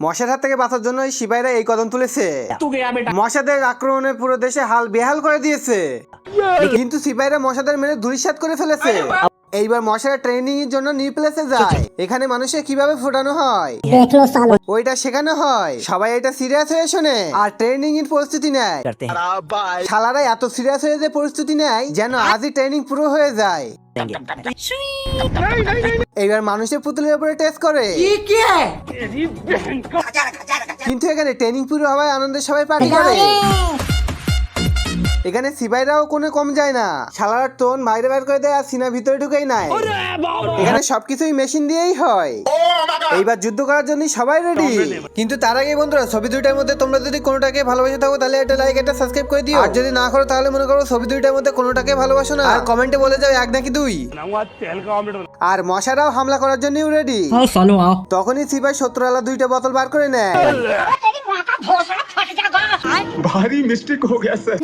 মশার হাত থেকে বাঁচার জন্য এই সিপাহীরা এই কদম তুলেছে। মশাদের আক্রমণে পুরো দেশে হাল বেহাল করে দিয়েছে, কিন্তু সিপাহীরা মশাদের মেরে ধূলিসাৎ করে ফেলেছে। এইবার মশারা ট্রেনিং এর জন্য নিউ প্লেসে যায়। এখানে মানুষের কিভাবে ফোটানো হয় ওইটা শেখানো হয়। সবাই এটা সিরিয়াস হয়ে শোনে আর ট্রেনিং এর প্রস্তুতি নেয়। শালারা এত সিরিয়াস হয়ে যে প্রস্তুতি নেয় যেন আজই ট্রেনিং পুরো হয়ে যায়। এইবার মানুষের পুতুলের উপরে টেস্ট করে, কিন্তু এখানে ট্রেনিং পুরো হওয়ায় আনন্দের সবাই পার্টি করে। এখানে সিপাহীরাও কোনো কম যায় না, শালার টোন বাইরে বাইর করে দেয় আর সিনা ভিতরে ঢুকেই নাই। এখানে সবকিছুই মেশিন দিয়েই হয়। এইবার যুদ্ধ করার জন্য সবাই রেডি। কিন্তু তার আগে বন্ধুরা, ছবি দুইটার মধ্যে তোমরা যদি কোনোটাকে ভালোবাসে থাকো তাহলে একটা লাইক একটা সাবস্ক্রাইব করে দিও। আর যদি না করো তাহলে মনে করো ছবি দুইটার মধ্যে কোনোটাকে ভালোবাসো না, আর কমেন্টে বলে যাও এক নাকি দুই। আর মশারাও হামলা করার জন্যও রেডি। তখনই সিপাহী শত্রুওয়ালা দুইটা বোতল বার করে নেয়। भारी मिस्टेक हो गया सर।